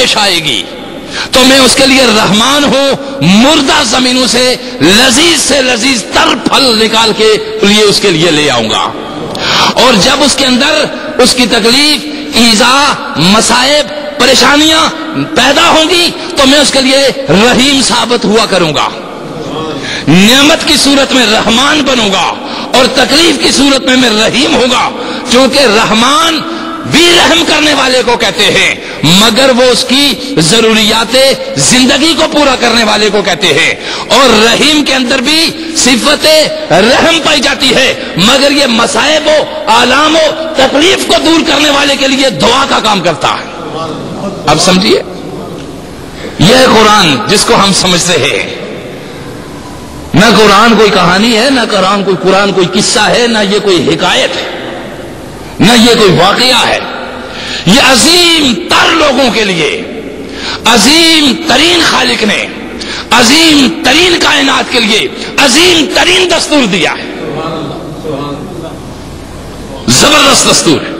پیش آئے گی تو میں اس کے لیے رحمان ہوں، مردہ زمینوں سے لذیذ تر پھل نکال کے لیے اس کے لیے لے آؤں گا، اور جب اس کے اندر اس کی تکلیف، ایذا، مصائب، پریشانیاں پیدا ہوں گی تو میں اس کے لیے رحیم ثابت ہوا کروں گا، نعمت کی صورت میں رحمان بنوں گا اور تکلیف کی صورت میں میں رحیم ہوگا، چونکہ رحمان بھی رحم کرنے والے کو کہتے ہیں مگر وہ اس کی ضروریات زندگی کو پورا کرنے والے کو کہتے ہیں، اور رحیم کے اندر بھی صفت رحم پائی جاتی ہے مگر یہ مصائب و آلام و تکلیف کو دور کرنے والے کے لیے دعا کا کام کرتا ہے۔ اب سمجھیے، یہ قرآن جس کو ہم سمجھتے ہیں، نہ قرآن کوئی کہانی ہے، نہ قرآن کوئی قصہ ہے، نہ یہ کوئی حکایت ہے، نہ یہ کوئی واقعہ ہے، یہ عظیم تر لوگوں کے لیے عظیم ترین خالق نے عظیم ترین کائنات کے لیے عظیم ترین دستور دیا ہے، زبردست دستور ہے۔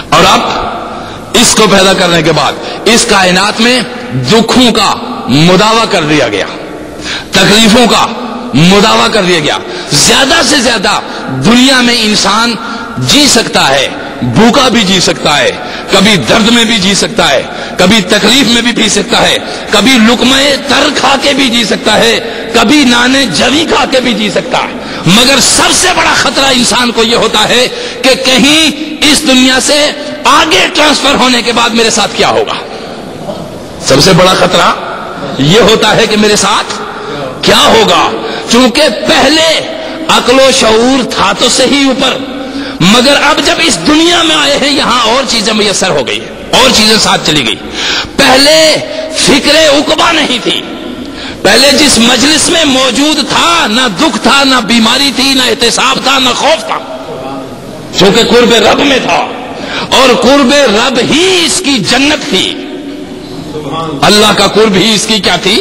اور اب اس کو پیدا کرنے کے بعد اس کائنات میں دکھوں کا مداوع کر دیا گیا، تکلیفوں کا مداوع کر دیا گیا۔ زیادہ سے زیادہ دنیا میں انسان جی سکتا ہے، بھوکا بھی جی سکتا ہے، کبھی درد میں بھی جی سکتا ہے، کبھی تکلیف میں بھی پی سکتا ہے، کبھی لقمہ تر کھا کے بھی جی سکتا ہے، کبھی نانے جوی کھا کے بھی جی سکتا ہے، مگر سب سے بڑا خطرہ انسان کو یہ ہوتا ہے کہ کہیں اس دنیا سے آگے ٹرانسفر ہونے کے بعد میرے ساتھ کیا ہوگا۔ سب سے بڑا خطرہ یہ ہوتا ہے کہ میرے ساتھ کیا ہوگا، چونکہ پہلے عقل و شعور تھا تو صحیح اوپر، مگر اب جب اس دنیا میں آئے ہیں یہاں اور چیزیں میسر ہو گئی ہیں، اور چیزیں ساتھ چلی گئی۔ پہلے فکر عقبہ نہیں تھی، پہلے جس مجلس میں موجود تھا نہ دکھ تھا، نہ بیماری تھی، نہ احتساب تھا، نہ خوف تھا، چونکہ قرب رب میں تھا، اور قرب رب ہی اس کی جنت تھی، اللہ کا قرب ہی اس کی کیا تھی؟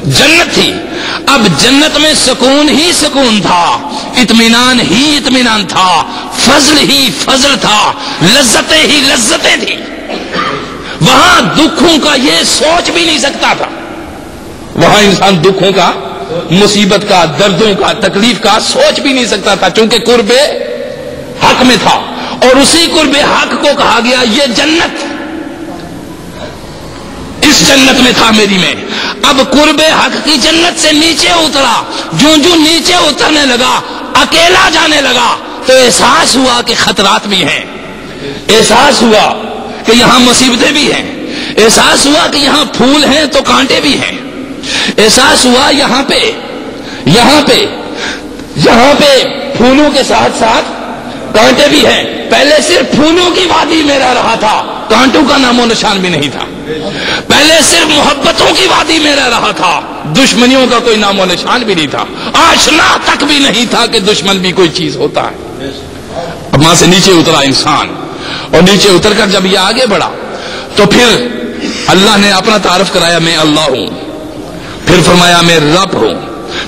جنت تھی۔ اب جنت میں سکون ہی سکون تھا، اطمینان ہی اطمینان تھا، فضل ہی فضل تھا، لذتیں ہی لذتیں تھی۔ وہاں دکھوں کا یہ سوچ بھی نہیں سکتا تھا، وہاں انسان دکھوں کا، مصیبت کا، دردوں کا، تکلیف کا سوچ بھی نہیں سکتا تھا، چونکہ قرب حق میں تھا، اور اسی قرب حق کو کہا گیا یہ جنت، اس جنت میں تھا میری میں۔ اب قرب حق کی جنت سے نیچے اترا، جو نیچے اترنے لگا، اکیلا جانے لگا تو احساس ہوا کہ خطرات بھی ہیں، احساس ہوا کہ یہاں مصیبتیں بھی ہیں، احساس ہوا کہ یہاں پھول ہیں تو کانٹے بھی ہیں، احساس ہوا یہاں پہ پھولوں کے ساتھ ساتھ کانٹے بھی ہیں۔ پہلے صرف پھولوں کی وادی میں رہ رہا تھا، کانٹوں کا نام و نشان بھی نہیں تھا۔ پہلے صرف محبتوں کی وادی میں رہ رہا تھا، دشمنیوں کا کوئی نام و نشان بھی نہیں تھا، آشنا تک بھی نہیں تھا کہ دشمن بھی کوئی چیز ہوتا ہے۔ اب وہاں سے نیچے اترا انسان، اور نیچے اتر کر جب یہ آگے بڑھا تو پھر اللہ نے اپنا تعارف کرایا، میں اللہ ہوں، پھر فرمایا میں رب ہوں،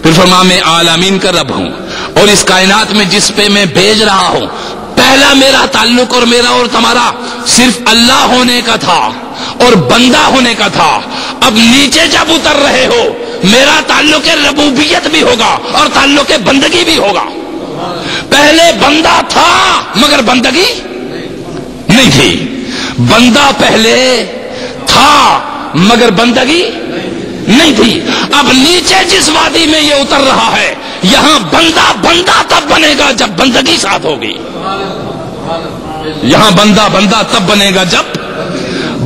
پھر فرمایا میں عالمین کا رب ہوں، اور اس کائنات میں جس پہ میں بھیج رہا ہوں، پہلا میرا تعلق اور میرا اور تمہارا صرف اللہ ہونے کا تھا اور بندہ ہونے کا تھا۔ اب نیچے جب اتر رہے ہو میرا تعلق ربوبیت بھی ہوگا اور تعلق بندگی بھی ہوگا۔ پہلے بندہ تھا مگر بندگی نہیں تھی، بندہ پہلے تھا مگر بندگی نہیں تھی۔ اب نیچے جس وادی میں یہ اتر رہا ہے یہاں بندہ تب بنے گا جب بندگی ساتھ ہوگی، یہاں بندہ تب بنے گا جب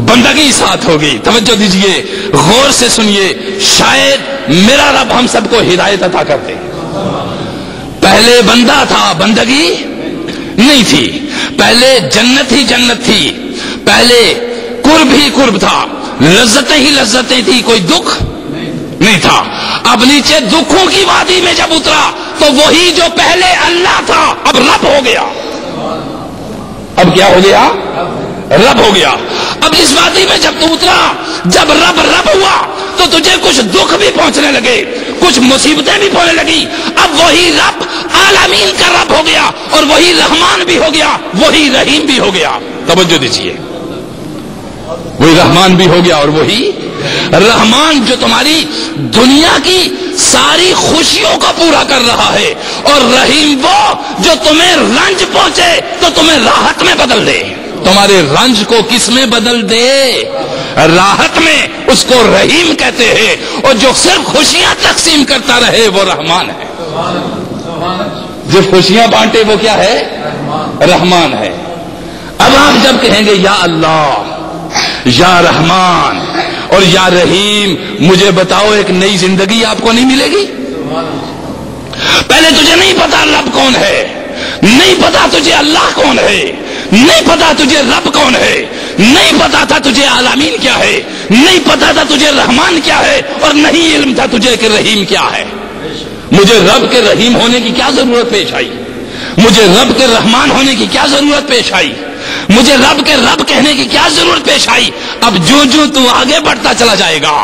بندگی ساتھ ہوگی۔ توجہ دیجئے، غور سے سنیے، شاید میرا رب ہم سب کو ہدایت عطا کر دے۔ پہلے بندہ تھا، بندگی نہیں تھی، پہلے جنت ہی جنت تھی، پہلے قرب ہی قرب تھا، لذتیں ہی لذتیں تھی، کوئی دکھ نہیں تھا۔ اب نیچے دکھوں کی وادی میں جب اترا تو وہی جو پہلے اللہ تھا اب رب ہو گیا۔ اب کیا ہو گیا؟ رب ہو گیا۔ اب اس وادی میں جب تو اترا، جب رب ہوا تو تجھے کچھ دکھ بھی پہنچنے لگے، کچھ مصیبتیں بھی پہنچنے لگی۔ اب وہی رب عالمین کا رب ہو گیا، اور وہی رحمان بھی ہو گیا، وہی رحیم بھی ہو گیا۔ توجہ دیجیے، وہی رحمان بھی ہو گیا اور وہی رحمان جو تمہاری دنیا کی ساری خوشیوں کا پورا کر رہا ہے، اور رحیم وہ جو تمہیں رنج پہنچے تو تمہیں راحت میں بدل دے۔ تمہارے رنج کو کس میں بدل دے؟ راحت میں، اس کو رحیم کہتے ہیں، اور جو صرف خوشیاں تقسیم کرتا رہے وہ رحمان ہے۔ جو خوشیاں بانٹے وہ کیا ہے؟ رحمان ہے۔ اب آپ جب کہیں گے یا اللہ، یا رحمان اور یا رحیم، مجھے بتاؤ ایک نئی زندگی آپ کو نہیں ملے گی؟ پہلے تجھے نہیں پتا رب کون ہے، نہیں پتا تجھے اللہ کون ہے، نہیں پتا تجھے رب کون ہے، نہیں پتا تھا تجھے عالمین کیا ہے، نہیں پتا تھا تجھے رحمان کیا ہے، اور نہیں علم تھا تجھے کہ رحیم کیا ہے۔ مجھے رب کے رحیم ہونے کی کیا ضرورت پیش آئی؟ مجھے رب کے رحمان ہونے کی کیا ضرورت پیش آئی؟ مجھے رب کے رب کہنے کی کیا ضرورت پیش آئی؟ اب جو جو تو آگے بڑھتا چلا جائے گا،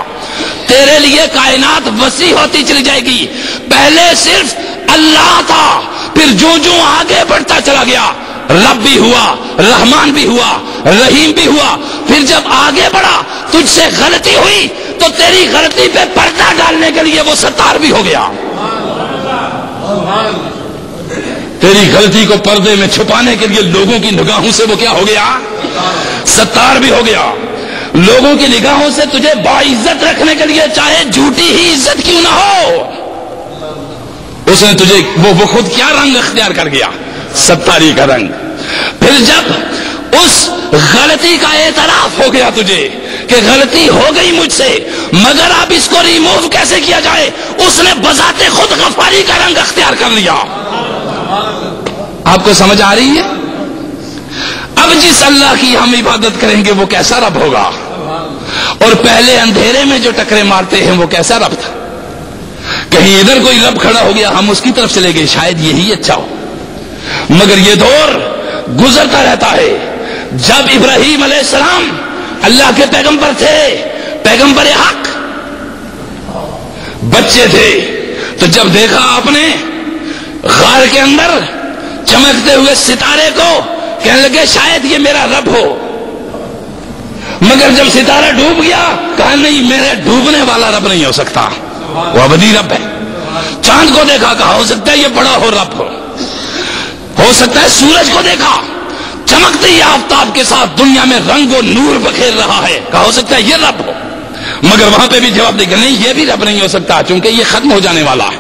تیرے لیے کائنات وسیع ہوتی چلی جائے گی۔ پہلے صرف اللہ تھا، پھر جو جو آگے بڑھتا چلا گیا، رب بھی ہوا، رحمان بھی ہوا، رحیم بھی ہوا۔ پھر جب آگے بڑھا، تجھ سے غلطی ہوئی تو تیری غلطی پہ پردہ ڈالنے کے لیے وہ ستار بھی ہو گیا۔ تیری غلطی کو پردے میں چھپانے کے لیے لوگوں کی نگاہوں سے وہ کیا ہو گیا؟ ستار بھی ہو گیا۔ لوگوں کی نگاہوں سے تجھے باعزت رکھنے کے لیے چاہے جھوٹی ہی عزت کیوں نہ ہو، اس نے تجھے وہ خود کیا رنگ اختیار کر گیا؟ ستاری کا رنگ۔ پھر جب اس غلطی کا اعتراف ہو گیا تجھے کہ غلطی ہو گئی مجھ سے، مگر اب اس کو ریموو کیسے کیا جائے، اس نے بذات خود غفاری کا رنگ اختیار کر لیا۔ آپ کو سمجھ آ رہی ہے؟ اب جس اللہ کی ہم عبادت کریں گے وہ کیسا رب ہوگا، اور پہلے اندھیرے میں جو ٹکرے مارتے ہیں وہ کیسا رب تھا؟ کہیں ادھر کوئی رب کھڑا ہو گیا، ہم اس کی طرف چلے گئے، شاید یہی اچھا ہو، مگر یہ دور گزرتا رہتا ہے۔ جب ابراہیم علیہ السلام اللہ کے پیغمبر تھے، پیغمبر حق، بچے تھے، تو جب دیکھا آپ نے غار کے اندر چمکتے ہوئے ستارے کو، کہنے لگے شاید یہ میرا رب ہو، مگر جب ستارہ ڈوب گیا کہا نہیں، میرے ڈوبنے والا رب نہیں ہو سکتا، وہ ابدی رب ہے۔ چاند کو دیکھا، کہا ہو سکتا ہے یہ بڑا ہو رب ہو سکتا ہے سورج کو دیکھا چمکتے ہی آفتاب کے ساتھ دنیا میں رنگ و نور بکھیر رہا ہے، کہا ہو سکتا ہے یہ رب ہو، مگر وہاں پہ بھی جواب دے گا نہیں، یہ بھی رب نہیں ہو سکتا، چونکہ یہ ختم ہو جانے والا ہے،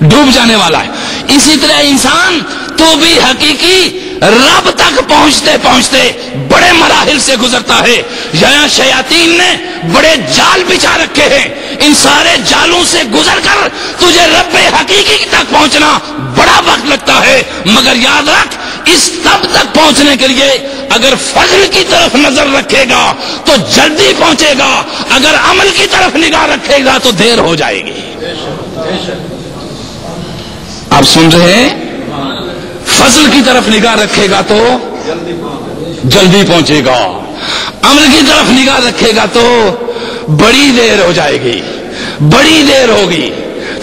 ڈوب جانے والا ہے۔ اسی طرح انسان تو بھی حقیقی رب تک پہنچتے پہنچتے بڑے مراحل سے گزرتا ہے۔ یہاں شیاطین نے بڑے جال بچھا رکھے ہیں، ان سارے جالوں سے گزر کر تجھے رب حقیقی تک پہنچنا بڑا وقت لگتا ہے، مگر یاد رکھ اس تب تک پہنچنے کے لیے اگر فضل کی طرف نظر رکھے گا تو جلدی پہنچے گا، اگر عمل کی طرف نگاہ رکھے گا تو دیر ہو جائے گی۔ آپ سن رہے ہیں؟ فضل کی طرف نگاہ رکھے گا تو جلدی پہنچے گا، عمل کی طرف نگاہ رکھے گا تو بڑی دیر ہو جائے گی، بڑی دیر ہوگی۔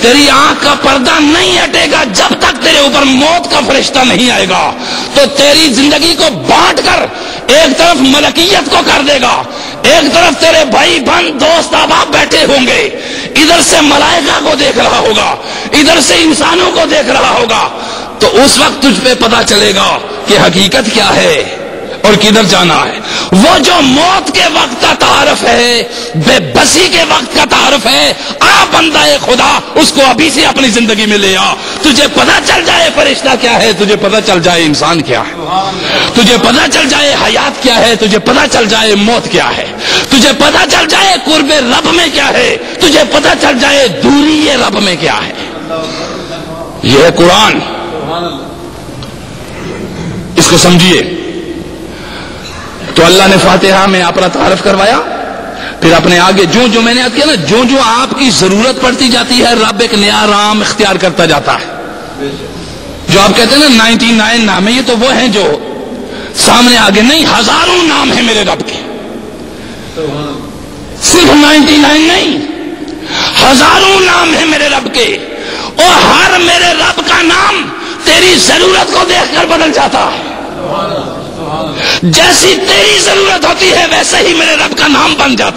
تیری آنکھ کا پردہ نہیں ہٹے گا جب تک تیرے اوپر موت کا فرشتہ نہیں آئے گا، تو تیری زندگی کو بانٹ کر ایک طرف ملکیت کو کر دے گا، ایک طرف تیرے بھائی بہن دوست احباب بیٹھے ہوں گے، ادھر سے ملائکہ کو دیکھ رہا ہوگا، ادھر سے انسانوں کو دیکھ رہا ہوگا، تو اس وقت تجھ پہ پتا چلے گا کہ حقیقت کیا ہے اور کدھر جانا ہے۔ وہ جو موت کے وقت کا تعارف ہے، بے بسی کے وقت کا تعارف ہے، آ بندہ خدا اس کو ابھی سے اپنی زندگی میں لے آ، تجھے پتا چل جائے فرشتہ کیا ہے، تجھے پتا چل جائے انسان کیا ہے، تجھے پتا چل جائے حیات کیا ہے، تجھے پتا چل جائے موت کیا ہے، تجھے پتا چل جائے قرب رب میں کیا ہے، تجھے پتا چل جائے دوری رب میں کیا ہے۔ یہ ہے قرآن، اس کو سمجھیے۔ تو اللہ نے فاتحہ میں اپنا تعارف کروایا، پھر اپنے آگے جو میں نے کیا نا، جو آپ کی ضرورت پڑتی جاتی ہے رب ایک نیا رام اختیار کرتا جاتا ہے۔ جو آپ کہتے ہیں نا 99 نام ہے، یہ تو وہ ہیں جو سامنے آگے نہیں، ہزاروں نام ہیں میرے رب کے، صرف 99 نہیں، ہزاروں نام ہیں میرے رب کے، اور ہر میرے رب کا نام تیری ضرورت کو دیکھ کر بدل جاتا ہے۔ جیسی تیری ضرورت ہوتی ہے ویسے ہی میرے رب کا نام بن جاتا